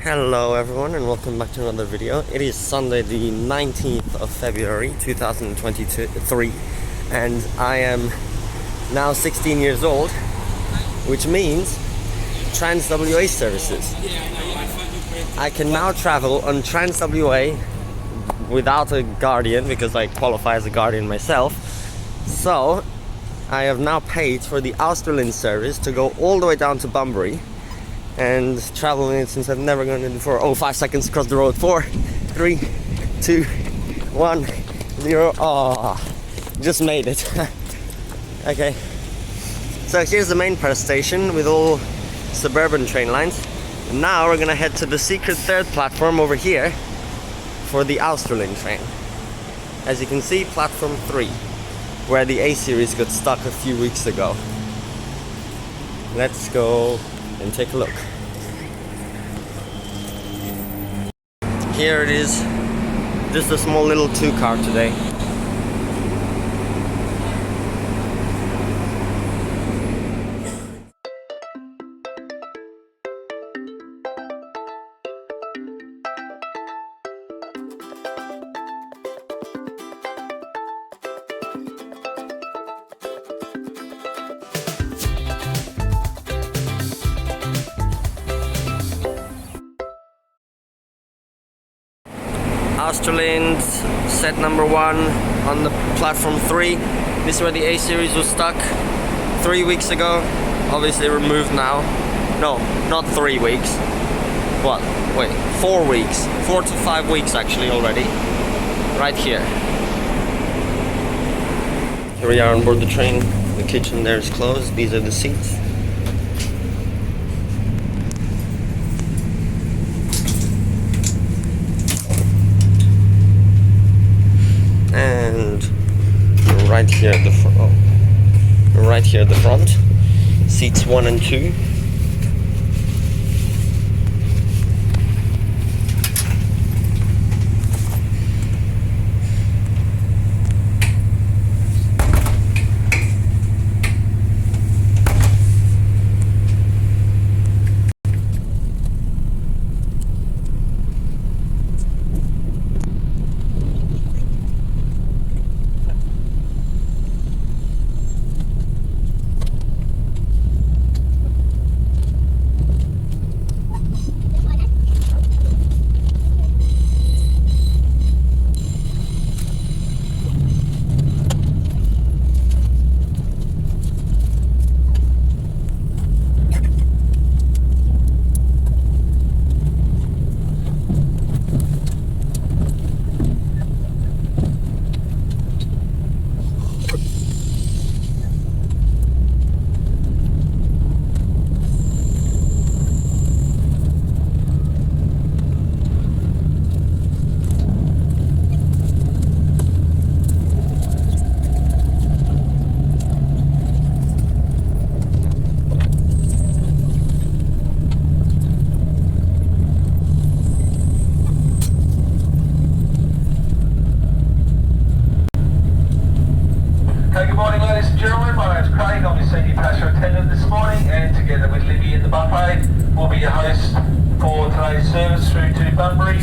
Hello everyone and welcome back to another video. It is Sunday the 19th of February 2023 and I am now 16 years old, which means TransWA services. I can now travel on TransWA without a guardian because I qualify as a guardian myself. So I have now paid for the Australind service to go all the way down to Bunbury and traveling it since I've never gone in before. Oh, 5 seconds across the road. 4, 3, 2, 1, 0. Oh, just made it. Okay. So here's the main Perth station with all suburban train lines. And now we're gonna head to the secret third platform over here for the Australind train. As you can see, platform 3, where the A series got stuck a few weeks ago. Let's go and take a look. Here it is, just a small little 2-car today. Australind set number 1 on the platform 3. This is where the A series was stuck 3 weeks ago. Obviously removed now. No, not 3 weeks. What? Wait, 4 weeks. 4 to 5 weeks actually already. Right here. Here we are on board the train. The kitchen there is closed. These are the seats. And right here at the right here at the front, seats 1 and 2. This morning, and together with Libby and the buffet, we'll be your host for today's service through to Bunbury.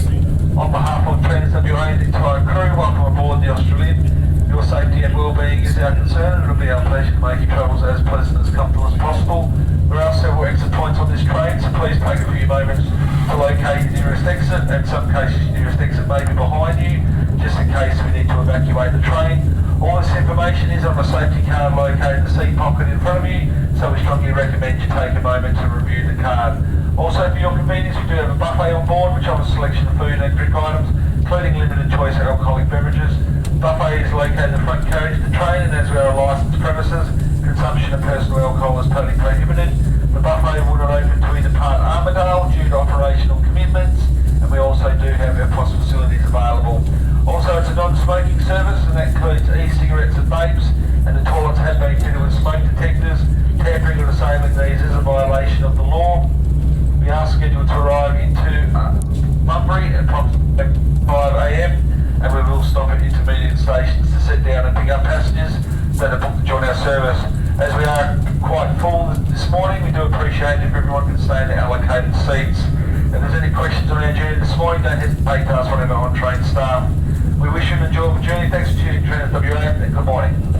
On behalf of TransWA and the entire crew, welcome aboard the Australind. Your safety and well-being is our concern, and it'll be our pleasure to make your travels as pleasant and as comfortable as possible. There are several exit points on this train, so please take a few moments to locate your nearest exit. In some cases, your nearest exit may be behind you, just in case we need to evacuate the train. All this information is on the safety card located in the seat pocket in front of you, so we strongly recommend you take a moment to review the card. Also, for your convenience, we do have a buffet on board, which offers a selection of food and drink items, including limited choice of alcoholic beverages. Buffet is located in the front carriage of the train, and as we are a licensed premises, consumption of personal alcohol is totally prohibited. The buffet will not open to either part Armidale due to operational commitments, and we also do have EFTPOS facilities available. Also, it's a non-smoking service, and that includes e-cigarettes and vapes, and the toilets have been fitted with smoke detectors. Tampering or disabling these is a violation of the law. We are scheduled to arrive into Bunbury at approximately 5 AM, and we will stop at intermediate stations to sit down and pick up passengers that are booked to join our service. As we are quite full this morning, we do appreciate if everyone can stay in the allocated seats. If there's any questions on our journey this morning, don't hesitate to ask one of our on-train staff. We wish you an enjoyable journey. Thanks for tuning in to TransWA and good morning.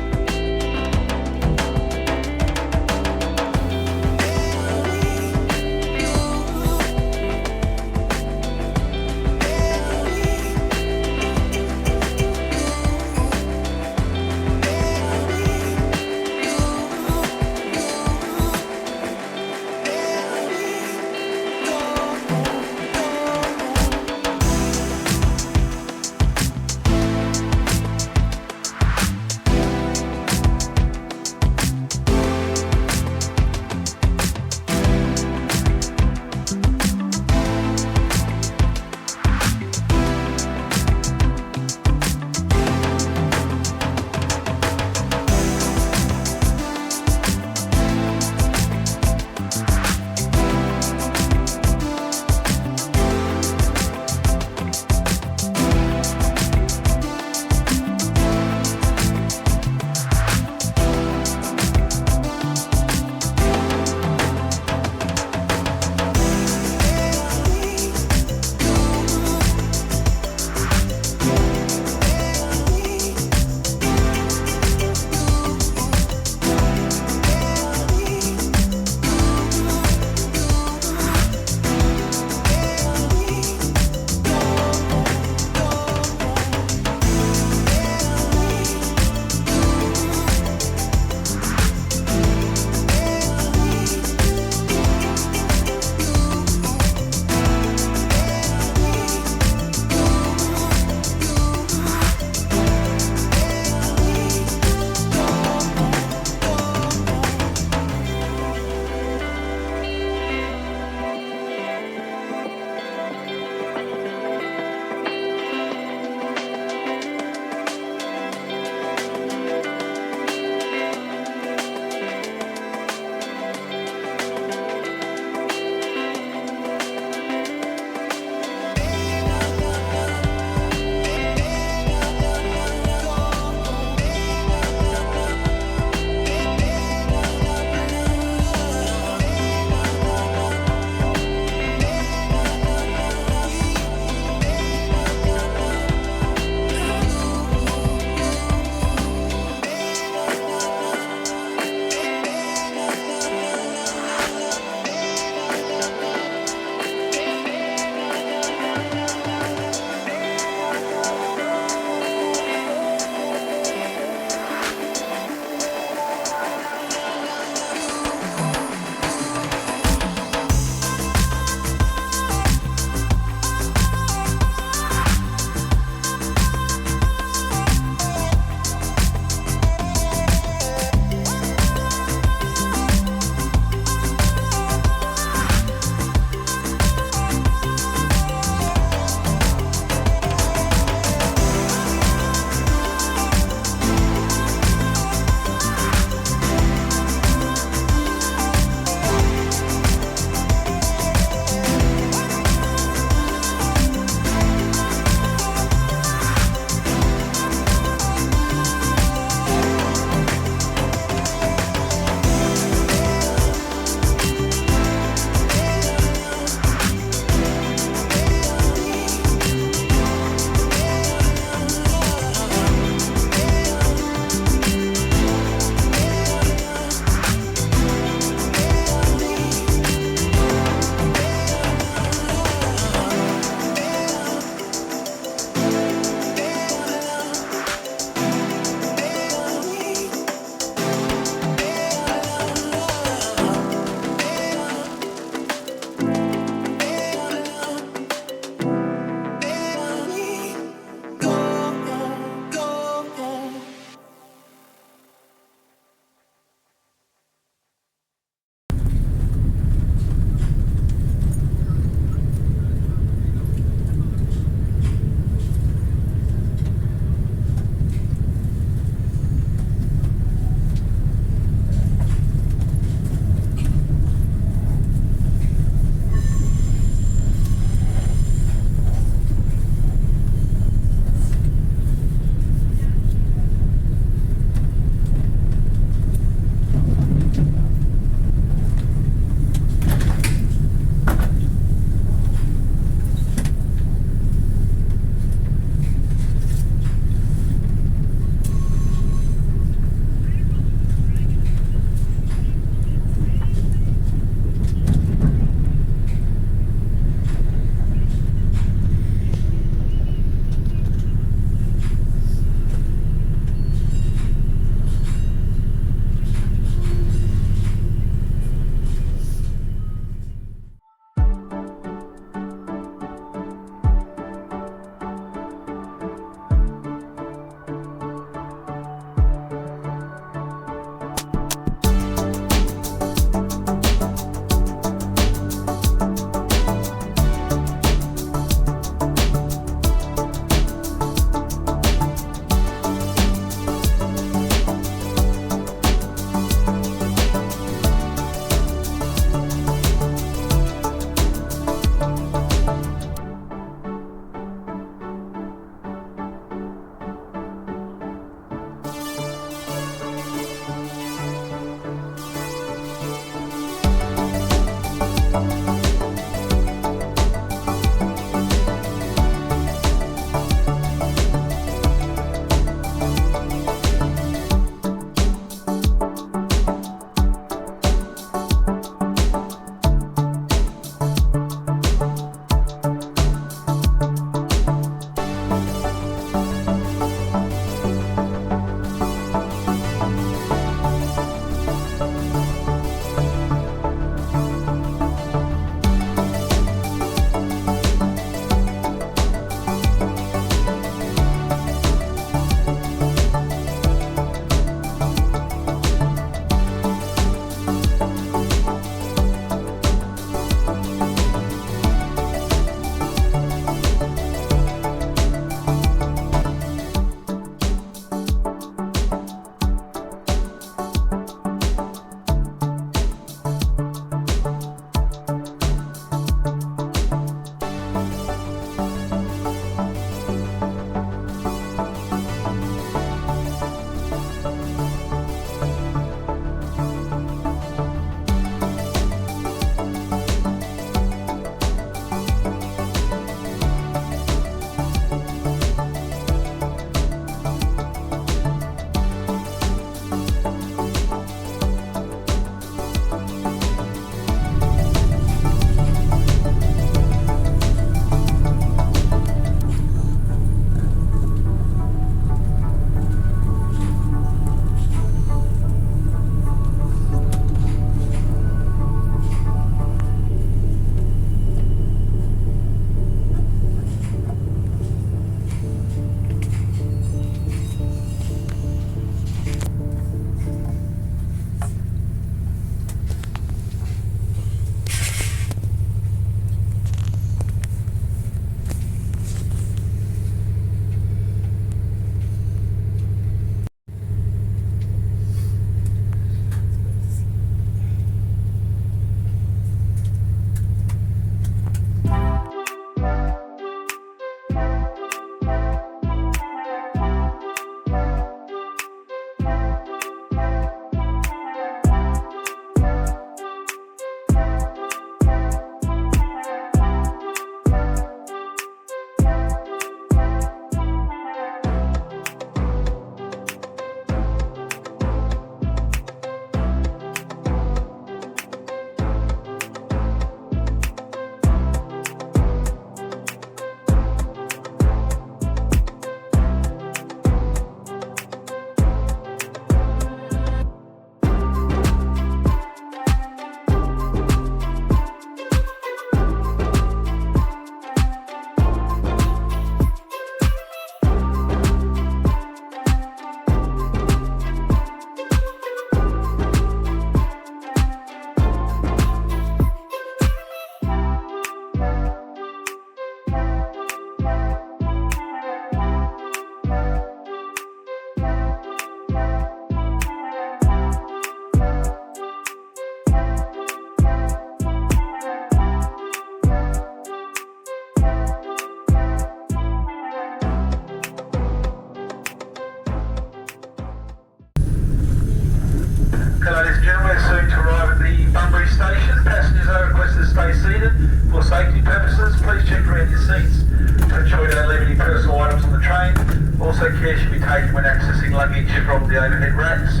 station. Passengers are requested to stay seated. For safety purposes, please check around your seats to ensure you don't leave any personal items on the train. Also, care should be taken when accessing luggage from the overhead racks.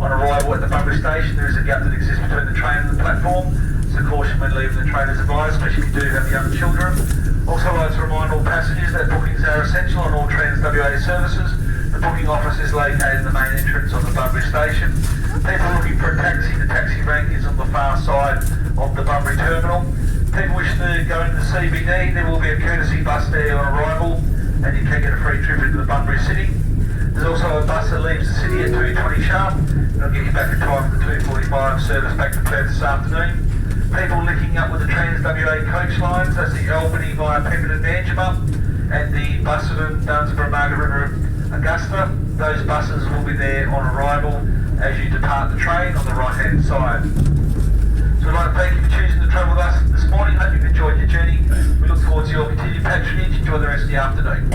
On arrival at the Bunbury station, there is a gap that exists between the train and the platform, so caution when leaving the train is advised, especially if you do have young children. Also, I'd like to remind all passengers that bookings are essential on all TransWA services. The booking office is located in the main entrance of the Bunbury station. People looking for a taxi, the taxi rank is on the far side of the Bunbury terminal. People wishing to go into the CBD, there will be a courtesy bus there on arrival, and you can get a free trip into the Bunbury city. There's also a bus that leaves the city at 2:20 sharp. It'll get you back in time for the 2:45 service back to Perth this afternoon. People linking up with the TransWA coach lines, that's the Albany via Pepperton and Banjima, and the Busselton, Dunsborough, Margaret River, Augusta. Those buses will be there on arrival as you depart the train on the right hand side. So I'd like to thank you for choosing to travel with us this morning. Hope you've enjoyed your journey. We look forward to your continued patronage. Enjoy the rest of the afternoon.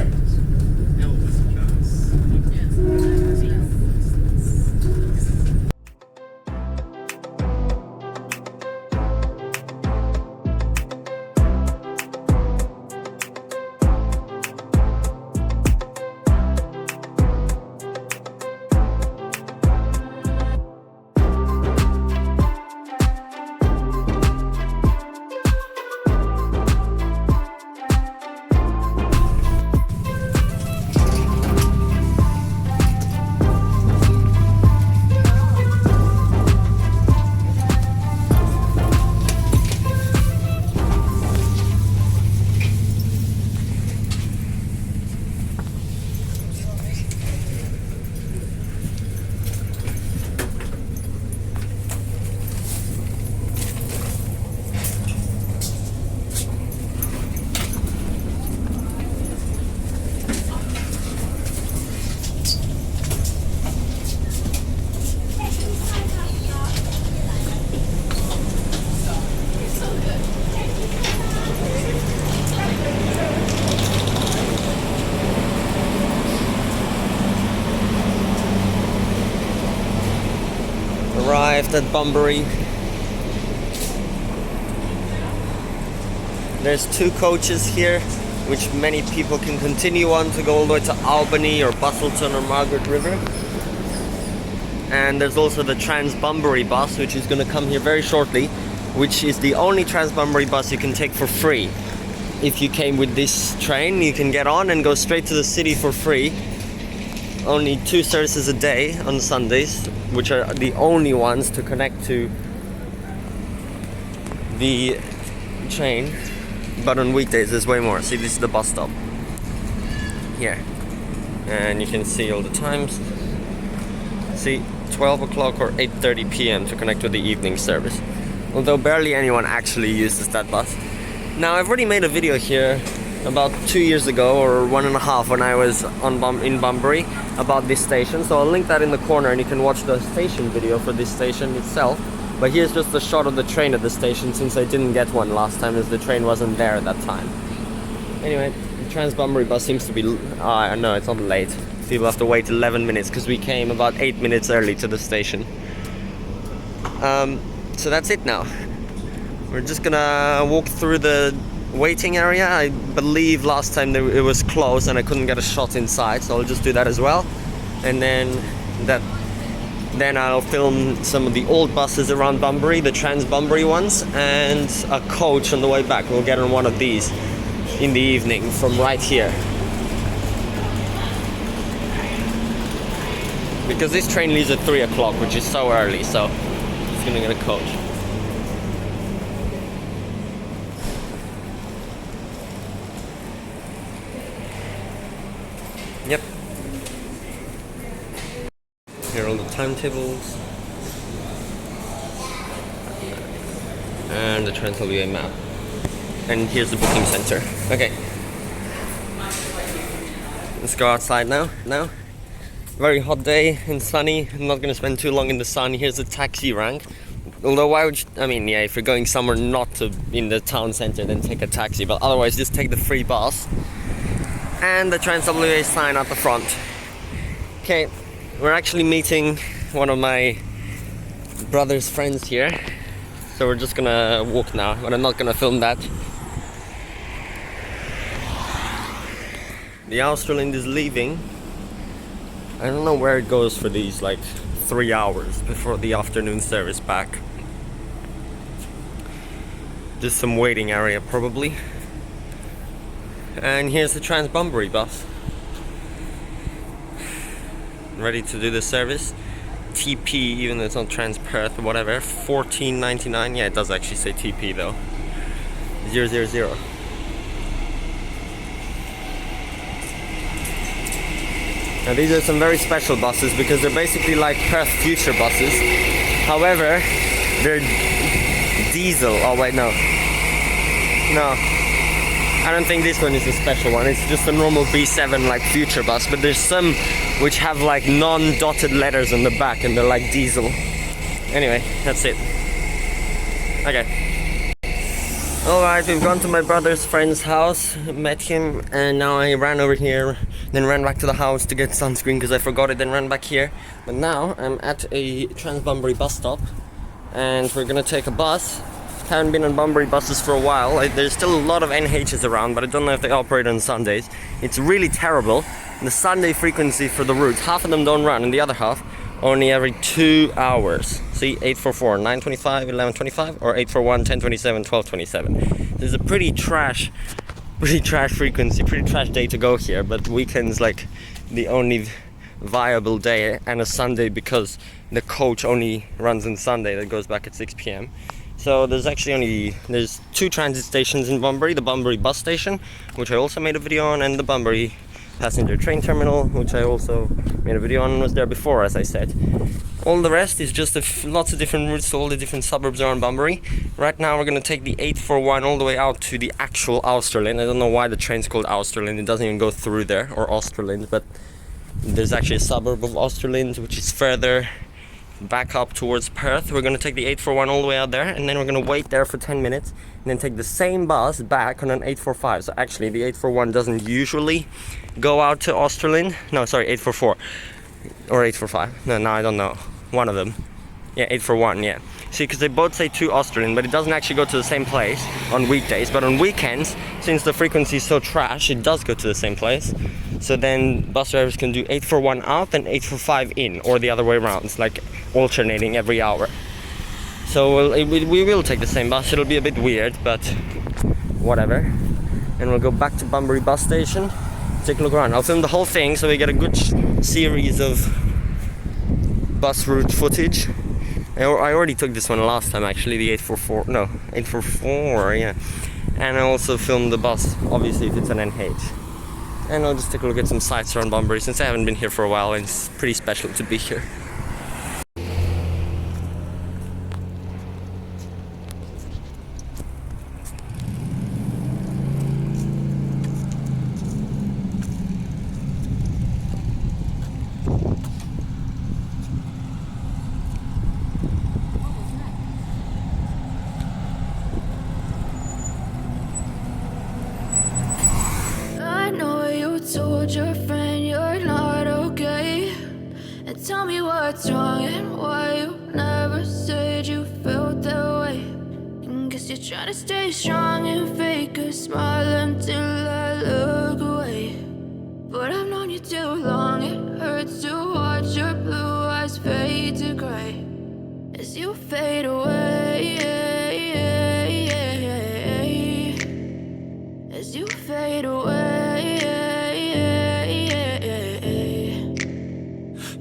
Arrived at Bunbury. There's 2 coaches here, which many people can continue on to go all the way to Albany or Busselton or Margaret River. And there's also the TransBunbury bus, which is going to come here very shortly, which is the only TransBunbury bus you can take for free. If you came with this train, you can get on and go straight to the city for free. Only 2 services a day on Sundays, which are the only ones to connect to the train. But on weekdays there's way more. See, this is the bus stop here, and you can see all the times. See, 12 o'clock or 8:30 p.m. to connect with the evening service, although barely anyone actually uses that bus. Now, I've already made a video here about 2 years ago or 1.5 when I was in Bunbury about this station, so I'll link that in the corner and you can watch the station video for this station itself. But here's just a shot of the train at the station, since I didn't get one last time as the train wasn't there at that time. Anyway, the TransBunbury bus seems to be... I know, it's not late. People have to wait 11 minutes because we came about 8 minutes early to the station. So that's it now. We're just gonna walk through the waiting area. I believe last time it was closed and I couldn't get a shot inside, so I'll just do that as well. And then I'll film some of the old buses around Bunbury, the TransBunbury ones, and a coach on the way back. We'll get on one of these in the evening from right here. Because this train leaves at 3 o'clock, which is so early, so it's gonna get a coach. Yep. Here are all the timetables and the TransWA map. And here's the booking center. Okay. Let's go outside now. Very hot day and sunny. I'm not gonna spend too long in the sun. Here's the taxi rank. Although why would you, yeah, if you're going somewhere not in the town center, then take a taxi. But otherwise, just take the free bus. And the TransWA sign at the front. Okay, we're actually meeting one of my brother's friends here. so we're just gonna walk now, but I'm not gonna film that. The Australind is leaving. I don't know where it goes for these like 3 hours before the afternoon service back. Just some waiting area probably. And here's the TransBunbury bus. Ready to do the service. TP, even though it's not Perth or whatever. 14.99. Yeah, it does actually say TP though. 000. Now these are some very special buses because they're basically like Perth Future buses. However, they're diesel. Oh wait, no. No. I don't think this one is a special one. It's just a normal B7 like Future bus, but there's some which have like non-dotted letters on the back and they're like diesel. Anyway, that's it. Okay. Alright, we've gone to my brother's friend's house, met him, and now I ran over here, then ran back to the house to get sunscreen because I forgot it, then ran back here. But now I'm at a TransBunbury bus stop and we're gonna take a bus. Haven't been on Bunbury buses for a while. There's still a lot of NHs around, but I don't know if they operate on Sundays. It's really terrible. The Sunday frequency for the routes, half of them don't run and the other half only every 2 hours. See, 844, 925, 1125, or 841, 1027, 1227. There's a pretty trash frequency, pretty trash day to go here, but weekends like the only viable day, and a Sunday because the coach only runs on Sunday that goes back at 6 p.m. So there's 2 transit stations in Bunbury, the Bunbury bus station, which I also made a video on, and the Bunbury passenger train terminal, which I also made a video on and was there before, as I said. All the rest is just lots of different routes to all the different suburbs around Bunbury. Right now we're going to take the 841 all the way out to the actual Australind. I don't know why the train's called Australind, it doesn't even go through there, or Australind, but there's actually a suburb of Australind which is further back up towards Perth. We're going to take the 841 all the way out there, and then we're going to wait there for 10 minutes and then take the same bus back on an 845. So actually the 841 doesn't usually go out to Australind. No, sorry, 844 or 845. No, I don't know. One of them. Yeah, 841, yeah. See, because they both say to Australind, but it doesn't actually go to the same place on weekdays. But on weekends, since the frequency is so trash, it does go to the same place. So then bus drivers can do 841 out and 845 in, or the other way around. It's like alternating every hour. So we will take the same bus. It'll be a bit weird, but whatever. And we'll go back to Bunbury bus station, take a look around. I'll film the whole thing so we get a good series of bus route footage. I already took this one last time actually, the 844, yeah. And I also filmed the bus, obviously if it's an NH. And I'll just take a look at some sights around Bunbury since I haven't been here for a while and it's pretty special to be here. Told your friend you're not okay, and tell me what's wrong and why you never said you felt that way. And guess you're trying to stay strong and fake a smile until I look away. But I've known you too long, it hurts to watch your blue eyes fade to gray as you fade away, as you fade away.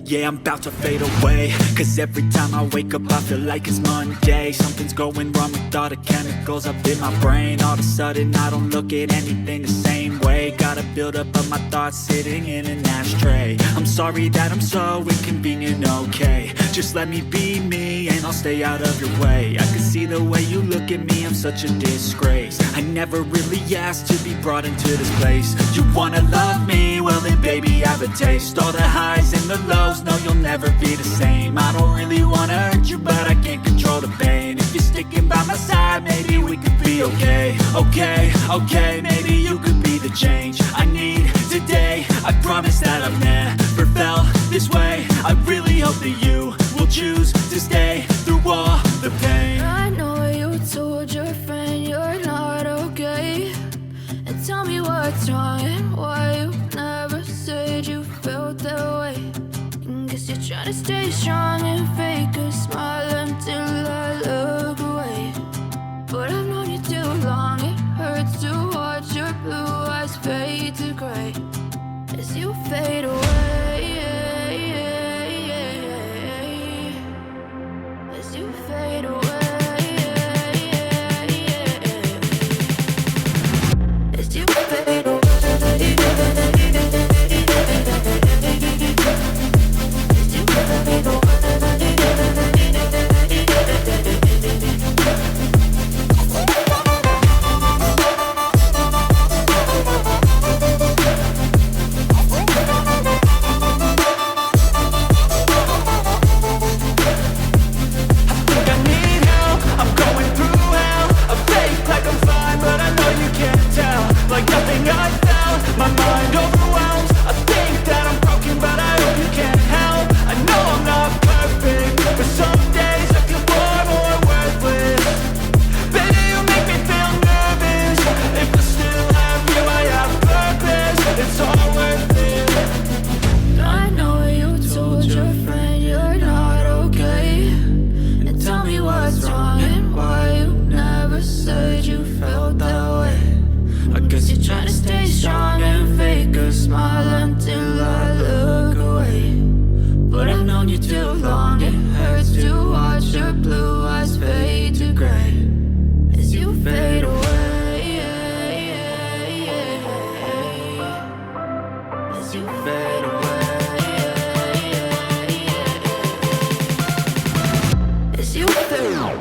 Yeah, I'm about to fade away, cause every time I wake up I feel like it's Monday. Something's going wrong with all the chemicals up in my brain. All of a sudden I don't look at anything the same way. Got a buildup of my thoughts sitting in an ashtray. I'm sorry that I'm so inconvenient, okay. Just let me be me and I'll stay out of your way. I can see the way you look at me, I'm such a disgrace. I never really asked to be brought into this place. You wanna love me? Well then baby I have a taste. All the highs and the lows, no you'll never be the same. I don't really wanna hurt you but I can't control the pain. If you're sticking by my side maybe we could be okay. Okay, maybe you could be the change I need today. I promise that I've never felt this way. I really hope that you will choose to stay through all the pain. I know guess you feel.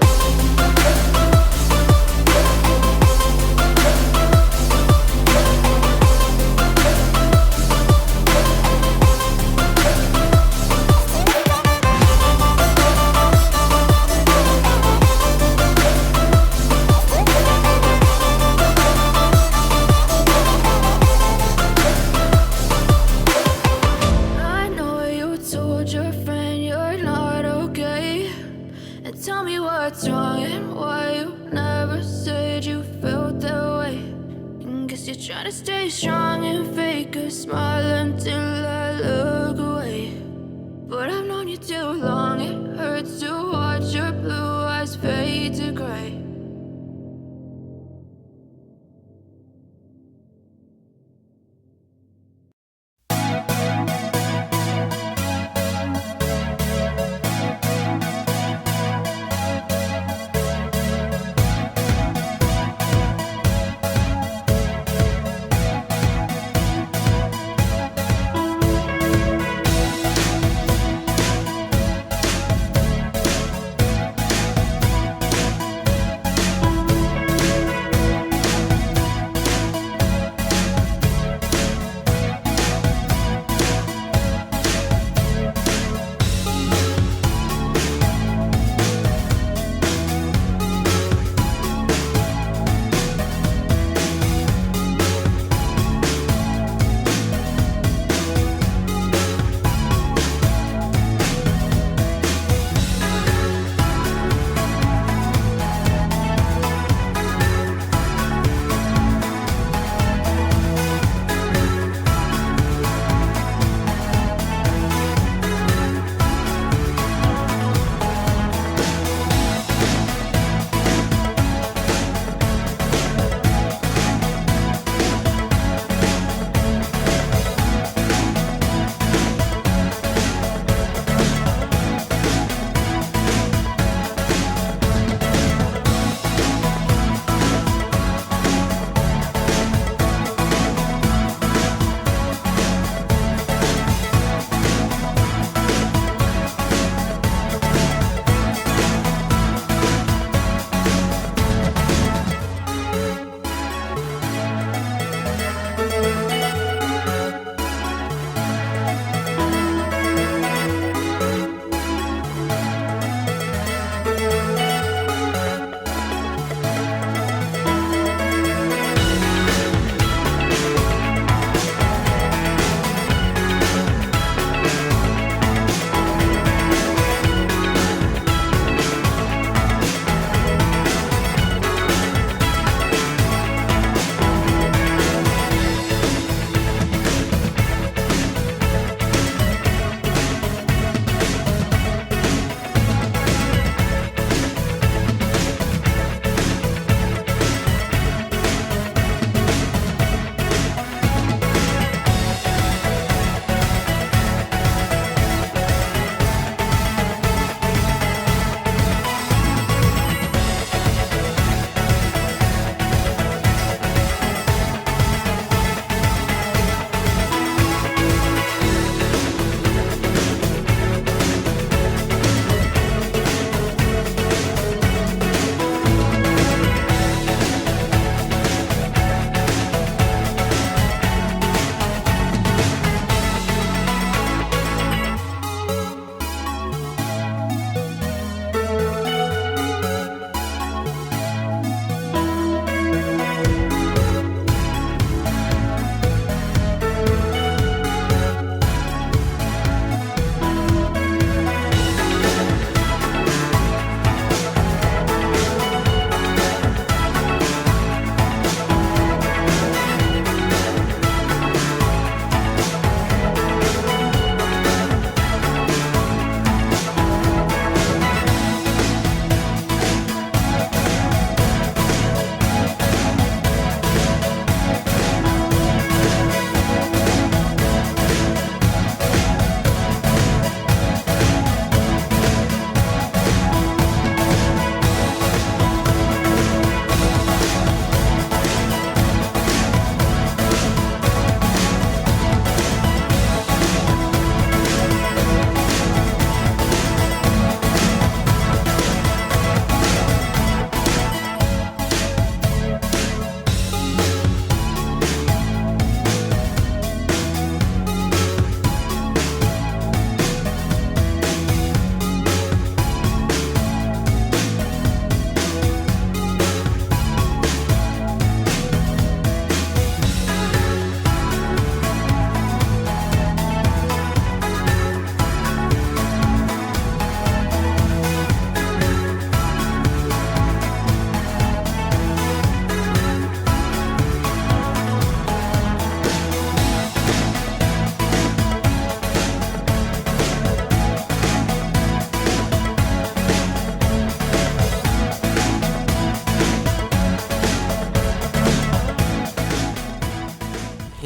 I know you told your friend you're not okay. And tell me what's wrong and why you never said you felt that way. And guess you're trying to stay strong and fake a smile until I look away. But I've known you too long, it hurts to watch your blue eyes fade to gray.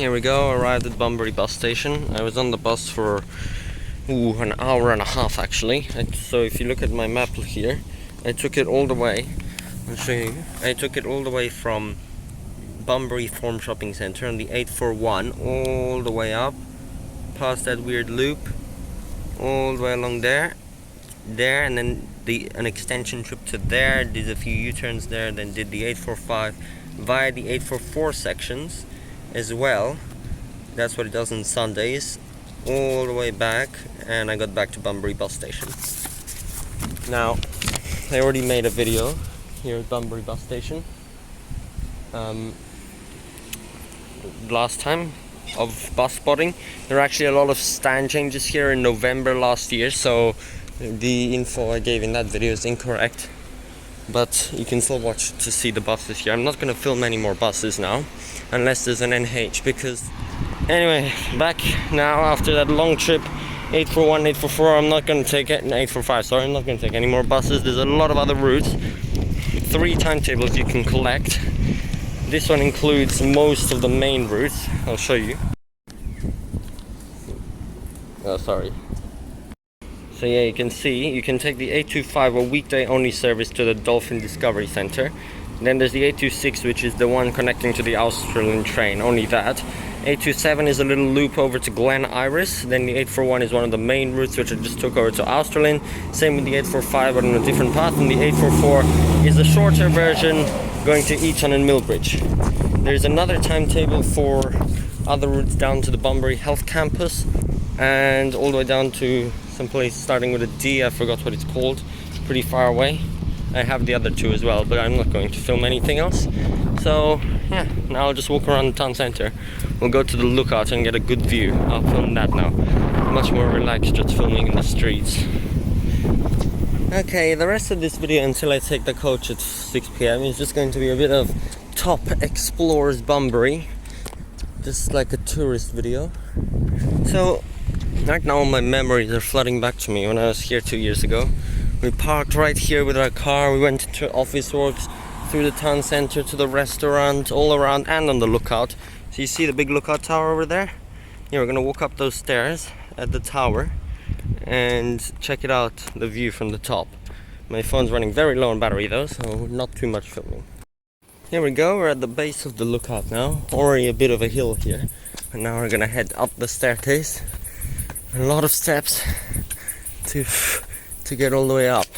Here we go, arrived at Bunbury bus station. I was on the bus for an hour and a half actually. So if you look at my map here, I took it all the way, I'll show you. I took it all the way from Bunbury Farm Shopping Centre on the 841 all the way up, past that weird loop, all the way along there, and then an extension trip to there, did a few U-turns there, then did the 845 via the 844 sections as well. That's what it does on Sundays, all the way back, and I got back to Bunbury bus station. Now, I already made a video here at Bunbury bus station last time of bus spotting. There are actually a lot of stand changes here in November last year, so the info I gave in that video is incorrect, but you can still watch to see the buses here. I'm not going to film any more buses now unless there's an NH, because anyway, back now after that long trip, 841, 844, I'm not going to take it, 845, sorry, I'm not going to take any more buses. There's a lot of other routes, 3 timetables you can collect. This one includes most of the main routes. I'll show you. Oh, sorry. So yeah, you can see, you can take the 825, a weekday only service to the Dolphin Discovery Centre. Then there's the 826, which is the one connecting to the Australind train, only that. 827 is a little loop over to Glen Iris. Then the 841 is one of the main routes which I just took over to Australind. Same with the 845, but on a different path. And the 844 is a shorter version going to Eton and Millbridge. There's another timetable for other routes down to the Bunbury Health Campus and all the way down to some place starting with a D. I forgot what it's called. It's pretty far away. I have the other 2 as well, but I'm not going to film anything else. So yeah, now I'll just walk around the town centre. We'll go to the lookout and get a good view. I'll film that now. Much more relaxed just filming in the streets. Okay, the rest of this video until I take the coach at 6 PM is just going to be a bit of Top Explores Bunbury. Just like a tourist video. So right now my memories are flooding back to me when I was here 2 years ago. We parked right here with our car, we went to office works, through the town centre to the restaurant, all around and on the lookout. So you see the big lookout tower over there? Yeah, we're gonna walk up those stairs at the tower and check it out, the view from the top. My phone's running very low on battery though, so not too much filming. Here we go, we're at the base of the lookout now. Already a bit of a hill here. And now we're gonna head up the staircase. A lot of steps to get all the way up.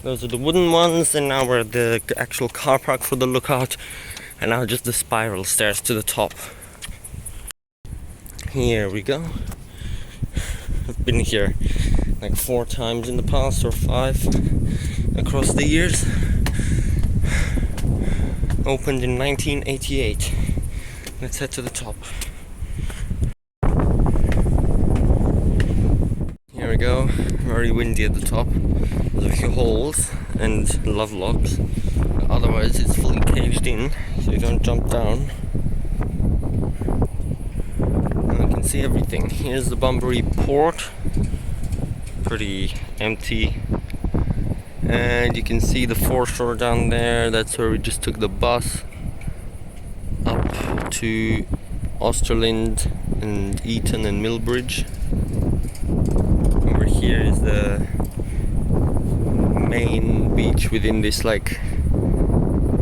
Those are the wooden ones, and now we're at the actual car park for the lookout, and now just the spiral stairs to the top. Here we go. I've been here like 4 times in the past, or 5 across the years. Opened in 1988. Let's head to the top. Here we go, very windy at the top. There's a few holes and love locks. Otherwise it's fully caged in, so you don't jump down. And you can see everything. Here's the Bunbury port. Pretty empty. And you can see the foreshore down there. That's where we just took the bus up to Australind and Eton and Millbridge. Over here is the main beach within this like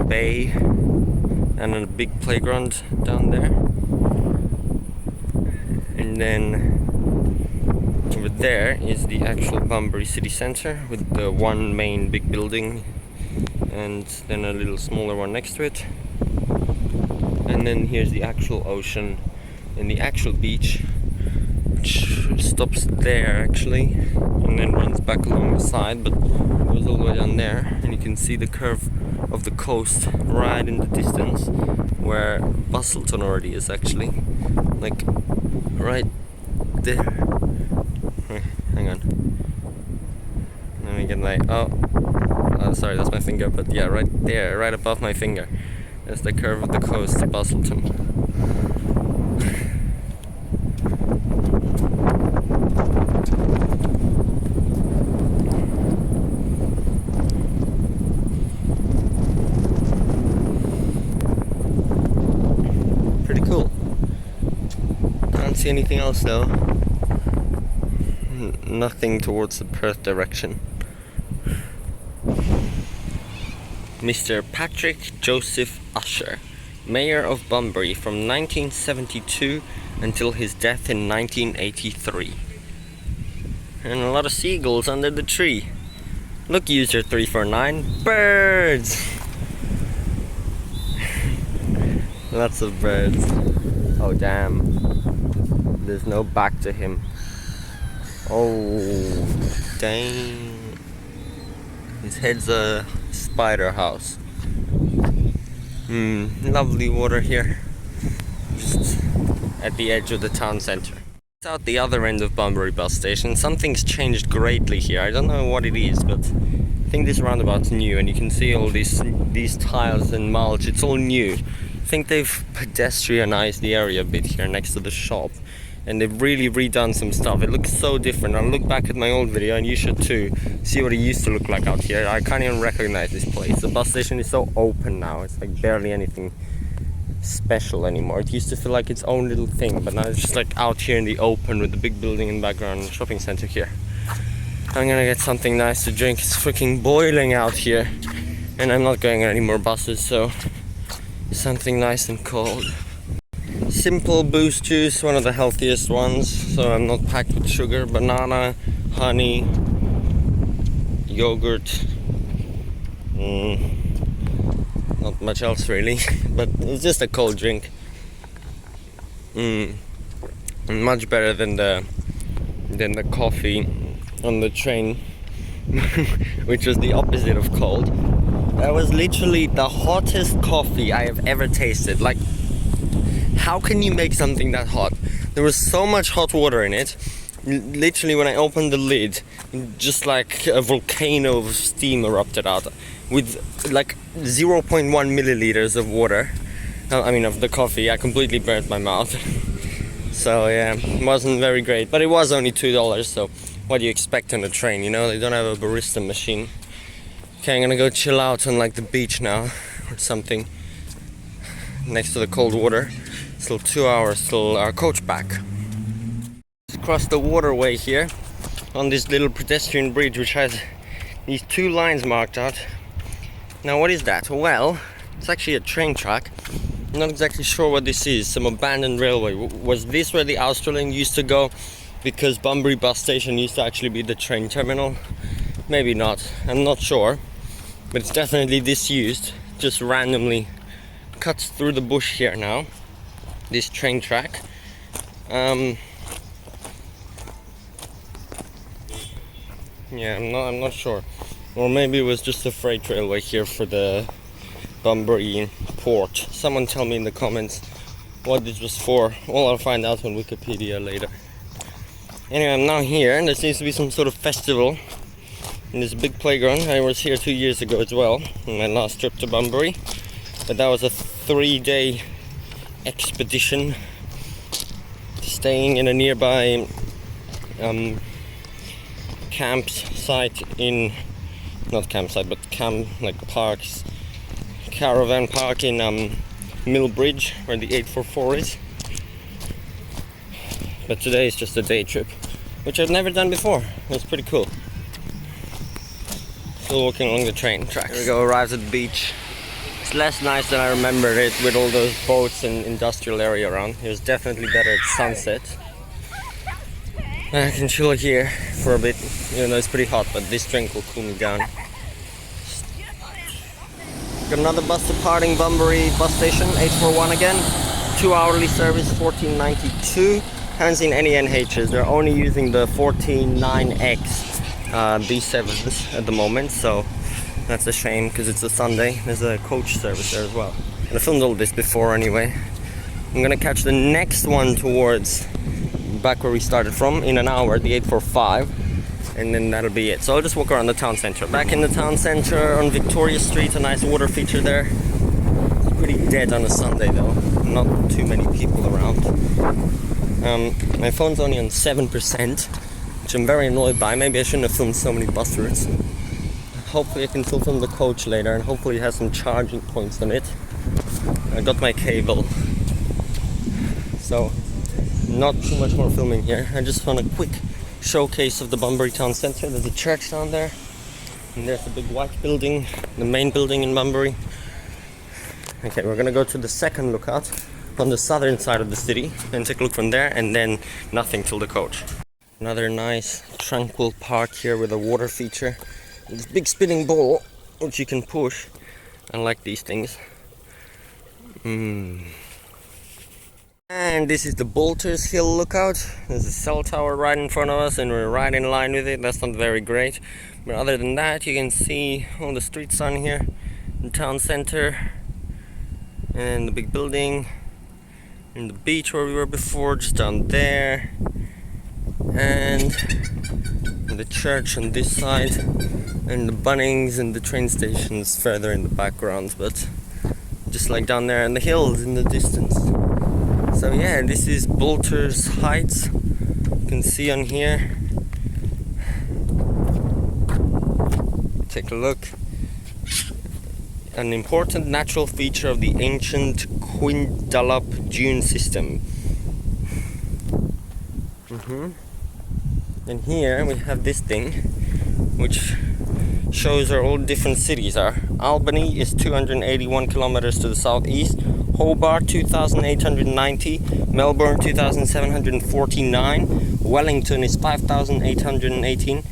bay, and a big playground down there. And then over there is the actual Bunbury city centre with the one main big building and then a little smaller one next to it. And then here's the actual ocean and the actual beach, which stops there actually and then runs back along the side, but goes all the way down there. And you can see the curve of the coast right in the distance, where Busselton already is actually, like right there. Hang on, let me get my sorry, that's my finger, but yeah, right there, right above my finger, that's the curve of the coast to Busselton. see anything else though. Nothing towards the Perth direction. Mr. Patrick Joseph Usher, Mayor of Bunbury from 1972 until his death in 1983. And a lot of seagulls under the tree. Look, user 349, birds! Lots of birds. Oh damn. There's no back to him. Oh, dang. His head's a spider house. Lovely water here. Just at the edge of the town centre. It's out the other end of Bunbury bus station. Something's changed greatly here. I don't know what it is, but I think this roundabout's new, and you can see all these tiles and mulch. It's all new. I think they've pedestrianized the area a bit here next to the shop, and they've really redone some stuff. It looks so different. I'll look back at my old video, and you should too, see what it used to look like out here. I can't even recognize this place. The bus station is so open now. It's like barely anything special anymore. It used to feel like its own little thing, but now it's just like out here in the open with the big building in the background and the shopping center here. I'm gonna get something nice to drink. It's freaking boiling out here, and I'm not going on any more buses, so something nice and cold. Simple boost juice, one of the healthiest ones, so I'm not packed with sugar. Banana, honey, yogurt, not much else really, but it's just a cold drink. Much better than the coffee on the train, which was the opposite of cold. That was literally the hottest coffee I have ever tasted. Like, how can you make something that hot? There was so much hot water in it. Literally, when I opened the lid, just like a volcano of steam erupted out with like 0.1 milliliters of water. I mean, of the coffee. I completely burnt my mouth. So yeah, it wasn't very great, but it was only $2, so what do you expect on a train, you know? They don't have a barista machine. Okay, I'm gonna go chill out on like the beach now or something next to the cold water. Still 2 hours till our coach back. Across the waterway here on this little pedestrian bridge which has these two lines marked out. Now what is that? Well, it's actually a train track. I'm not exactly sure what this is. Some abandoned railway. Was this where the Australind used to go? Because Bunbury bus station used to actually be the train terminal. Maybe not. I'm not sure. But it's definitely disused. Just randomly cuts through the bush here now. This train track. Yeah, I'm not sure. Or maybe it was just a freight railway here for the Bunbury port. Someone tell me in the comments what this was for. Well, I'll find out on Wikipedia later. Anyway, I'm now here, and there seems to be some sort of festival in this big playground. I was here 2 years ago as well, on my last trip to Bunbury. But that was a 3-day expedition, staying in a nearby campsite in, not campsite, but parks, caravan park in Millbridge, where the 844 is. But today is just a day trip, which I've never done before. It's pretty cool. Still walking along the train tracks. Here we go, arrived at the beach. It's less nice than I remembered it, with all those boats and industrial area around. It was definitely better at sunset. I can chill here for a bit, even though it's pretty hot, but this drink will cool me down. Got another bus departing Bunbury bus station, 841 again. 2 hourly service, $14.92. Haven't seen any NHs. They're only using the 149X B7s at the moment, so that's a shame because it's a Sunday. There's a coach service there as well. And I filmed all this before anyway. I'm gonna catch the next one towards back where we started from in an hour, the 845, and then that'll be it. So I'll just walk around the town center. Back in the town center on Victoria Street, a nice water feature there. It's pretty dead on a Sunday though. Not too many people around. My phone's only on 7%, which I'm very annoyed by. Maybe I shouldn't have filmed so many bus routes. Hopefully I can still film the coach later, and hopefully it has some charging points on it. I got my cable. So not too much more filming here. I just want a quick showcase of the Bunbury town centre. There's a church down there, and there's a big white building, the main building in Bunbury. Okay, we're gonna go to the second lookout on the southern side of the city and take a look from there, and then nothing till the coach. Another nice tranquil park here with a water feature. This big spinning ball which you can push. I like these things. And this is the Bolters Hill lookout. There's a cell tower right in front of us and we're right in line with it. That's not very great, but other than that you can see all the streets on here, the town center and the big building, and the beach where we were before just down there, and the church on this side, and the Bunnings and the train stations further in the background, but just like down there, and the hills in the distance. So yeah, this is Bolters Heights. You can see on here. Take a look. An important natural feature of the ancient Quindalop dune system. And here we have this thing which shows where all different cities are. Albany is 281 kilometers to the southeast, Hobart 2,890, Melbourne 2,749, Wellington is 5,818,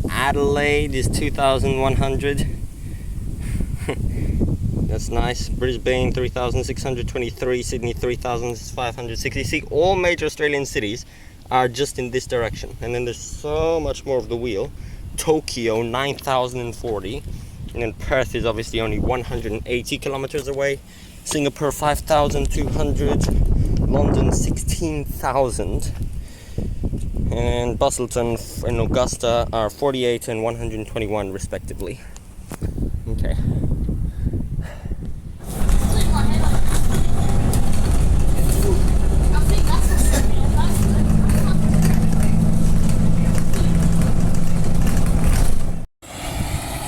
Adelaide is 2,100. That's nice. Brisbane 3,623, Sydney 3,560. See, all major Australian cities are just in this direction, and then there's so much more of the wheel. Tokyo 9,040, and then Perth is obviously only 180 kilometers away. Singapore 5,200, London 16,000, and Busselton and Augusta are 48 and 121 respectively. Okay.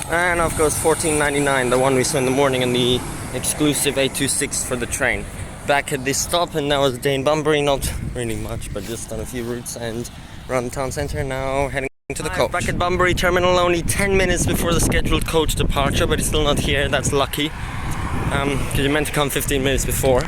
And of course $14.99, the one we saw in the morning, and the exclusive 826 for the train. Back at this stop, and that was a day in Bunbury, not really much, but just on a few routes and around the town centre. Now heading to the coach. Back at Bunbury terminal, only 10 minutes before the scheduled coach departure, but it's still not here. That's lucky, because you meant to come 15 minutes before.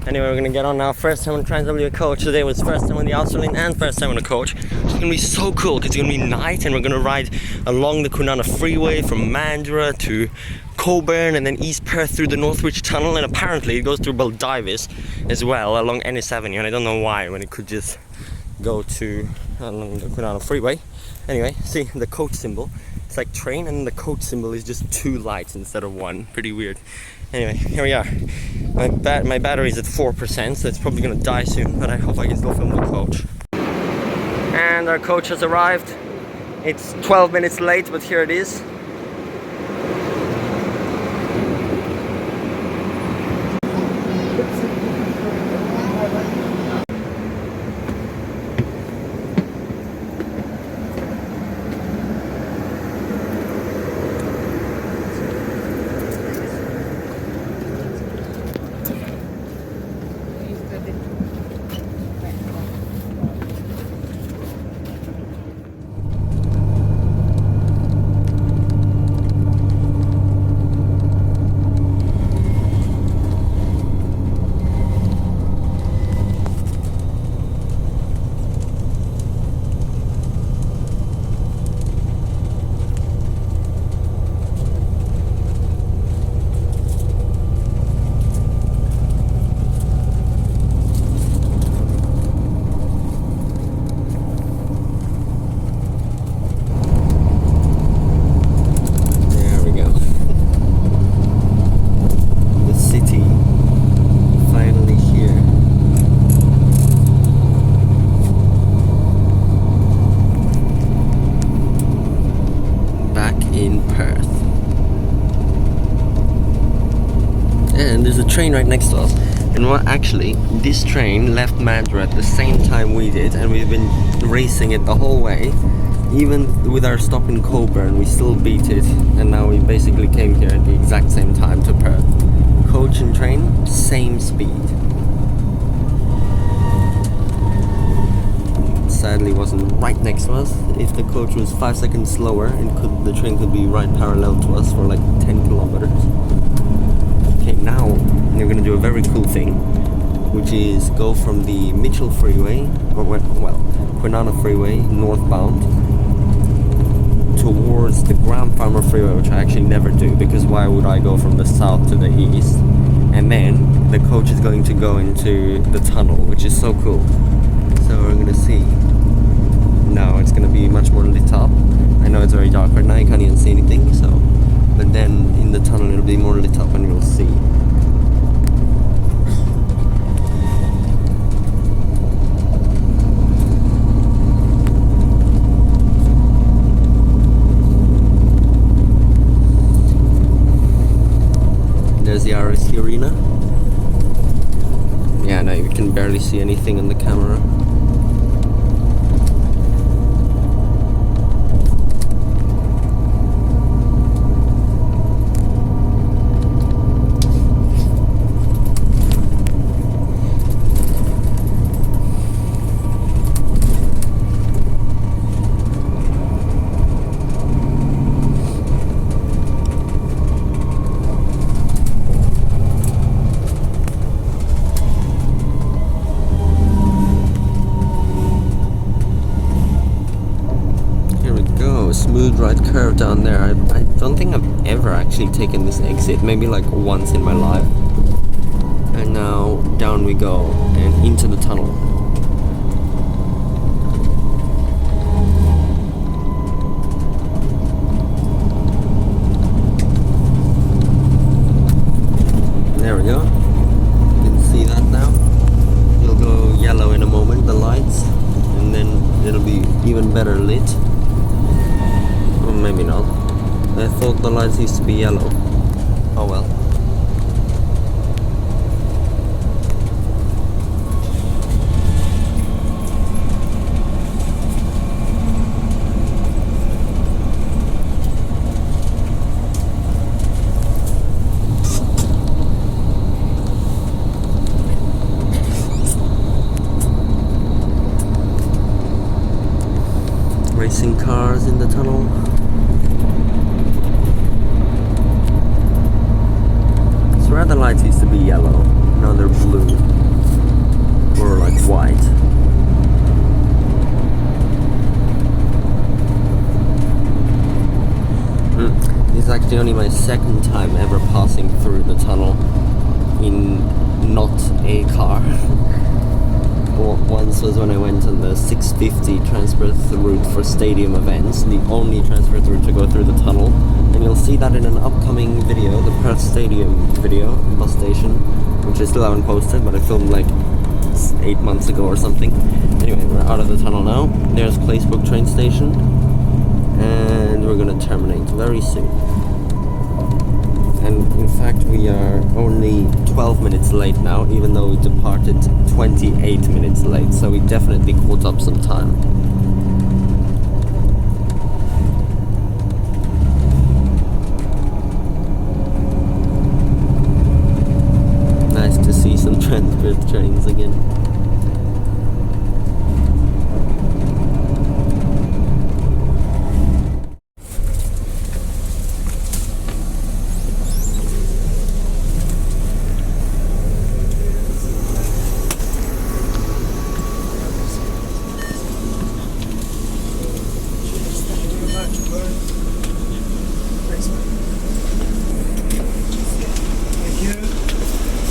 Anyway, we're gonna get on now. First time on TransWA coach. Today was first time on the Australind and first time on a coach. It's gonna be so cool because it's gonna be night, and we're gonna ride along the Kwinana Freeway from Mandurah to Coburn and then East Perth through the Northwich Tunnel, and apparently it goes through Baldivis as well along Ennis Avenue, and I don't know why when it could just go to along the Kwinana Freeway. Anyway, see the coach symbol. It's like train, and the coach symbol is just 2 lights instead of 1. Pretty weird. Anyway, here we are. My battery is at 4%, so it's probably gonna die soon, but I hope I can still film the coach. And our coach has arrived. It's 12 minutes late, but here it is. Train right next to us, and what actually this train left Mandurah at the same time we did, and we've been racing it the whole way. Even with our stop in Coburn, we still beat it, and now we basically came here at the exact same time to Perth. Coach and train, same speed. sadly wasn't right next to us. If the coach was 5 seconds slower, the train could be right parallel to us for like 10 kilometers. Okay, now we're gonna do a very cool thing, which is go from the Mitchell Freeway, or Kwinana Freeway, northbound, towards the Graham Farmer Freeway, which I actually never do, because why would I go from the south to the east? And then the coach is going to go into the tunnel, which is so cool. So we're gonna see. Now it's gonna be much more lit up. I know it's very dark right now, you can't even see anything, so. But then in the tunnel it'll be more lit up and you'll see. There's the RSC Arena. Yeah, no, you can barely see anything on the camera. Smooth right curve down there. I don't think I've ever actually taken this exit, maybe like once in my life. And now down we go and into the tunnel. There we go. You can see that now. It'll go yellow in a moment, the lights, and then it'll be even better lit. Maybe not. I thought the lights used to be yellow. Oh well. Racing cars in the tunnel. Where the lights used to be yellow, now they're blue, or like white. This is actually only my second time ever passing through the tunnel in not a car. Once was when I went on the 650 Transperth route for stadium events, the only Transperth route to go through the tunnel. And you'll see that in an upcoming video, the Perth Stadium video, bus station, which I still haven't posted, but I filmed like 8 months ago or something. Anyway, we're out of the tunnel now. There's Placebrook train station, and we're gonna terminate very soon. And in fact, we are only 12 minutes late now, even though we departed 28 minutes late, so we definitely caught up some time. Nice to see some Transperth trains again.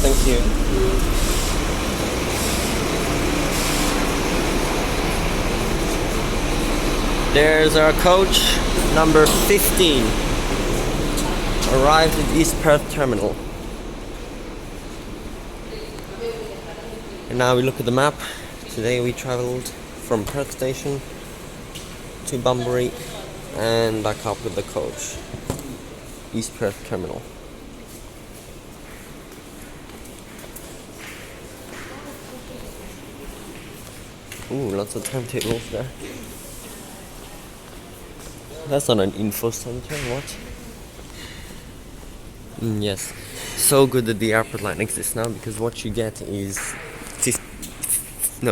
Thank you. There's our coach, number 15. Arrived at East Perth Terminal. And now we look at the map. Today we travelled from Perth Station to Bunbury and back up with the coach. East Perth Terminal. Ooh, lots of timetables there. That's not an info center, what? Yes. So good that the airport line exists now, because what you get is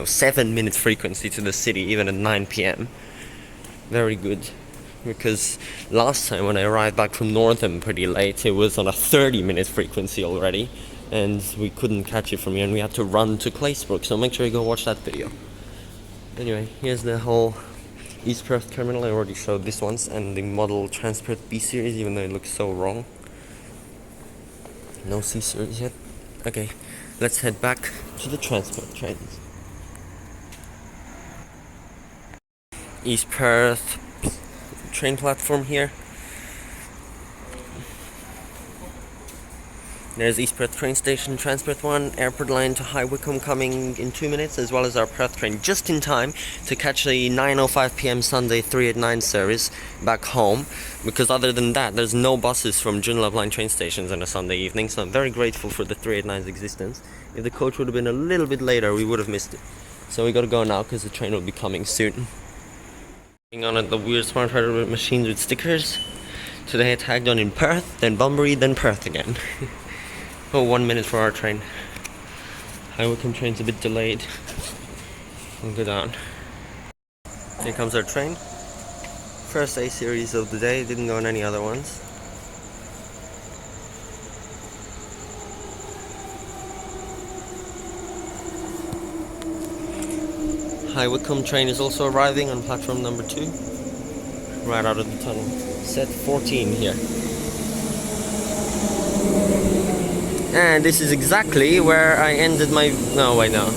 7 minutes frequency to the city, even at 9 p.m. Very good, because last time when I arrived back from Northern pretty late, it was on a 30-minute frequency already, and we couldn't catch it from here, and we had to run to Claysbrook, so make sure you go watch that video. Anyway, here's the whole East Perth terminal. I already showed this once, and the model Transport B series, even though it looks so wrong. No C series yet. Okay, let's head back to the transport trains. East Perth train platform here. There's East Perth train station, Transport 1, airport line to High Wycombe coming in 2 minutes, as well as our Perth train just in time to catch the 9:05 p.m. Sunday 389 service back home, because other than that there's no buses from Joondalup line train stations on a Sunday evening, so I'm very grateful for the 389's existence. If the coach would have been a little bit later, we would have missed it. So we gotta go now because the train will be coming soon. On at the weird smart hardware machines with stickers. Today I tagged on in Perth, then Bunbury, then Perth again. Oh, 1 minute for our train. High Wycombe train's a bit delayed. We'll go down. Here comes our train. First A series of the day, didn't go on any other ones. High Wycombe train is also arriving on platform number 2, right out of the tunnel. Set 14 here. And this is exactly where I ended my... No, wait, no.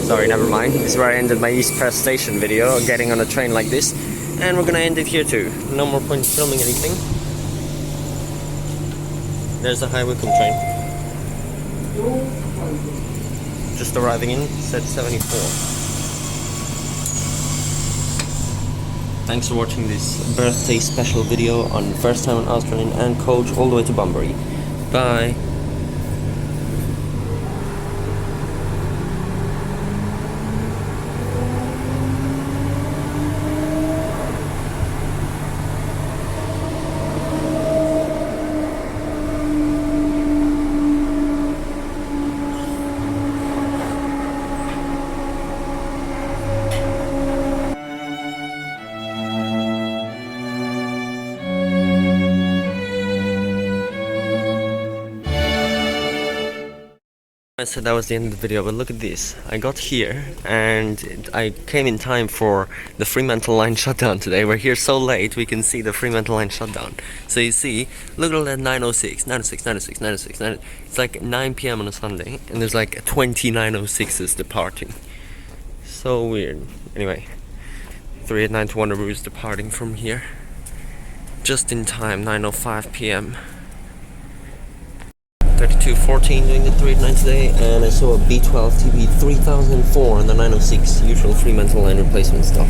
Sorry, never mind. This is where I ended my East Perth station video, getting on a train like this. And we're gonna end it here too. No more point filming anything. There's the High Wycombe train. Just arriving in, set 74. Thanks for watching this birthday special video on first time on Australind and coach all the way to Bunbury. Bye. I said that was the end of the video, but look at this. I got here and I came in time for the Fremantle line shutdown today. We're here so late we can see the Fremantle line shutdown. So you see, look at that 906, 906, 906, 906, 906. It's like 9 p.m. on a Sunday and there's like 20 906s departing. So weird. Anyway, 389 to Wonder is departing from here. Just in time, 9:05 p.m. 3214 doing the 389 today, and I saw a B12 TB 3004 on the 906, usual Fremantle line replacement stuff.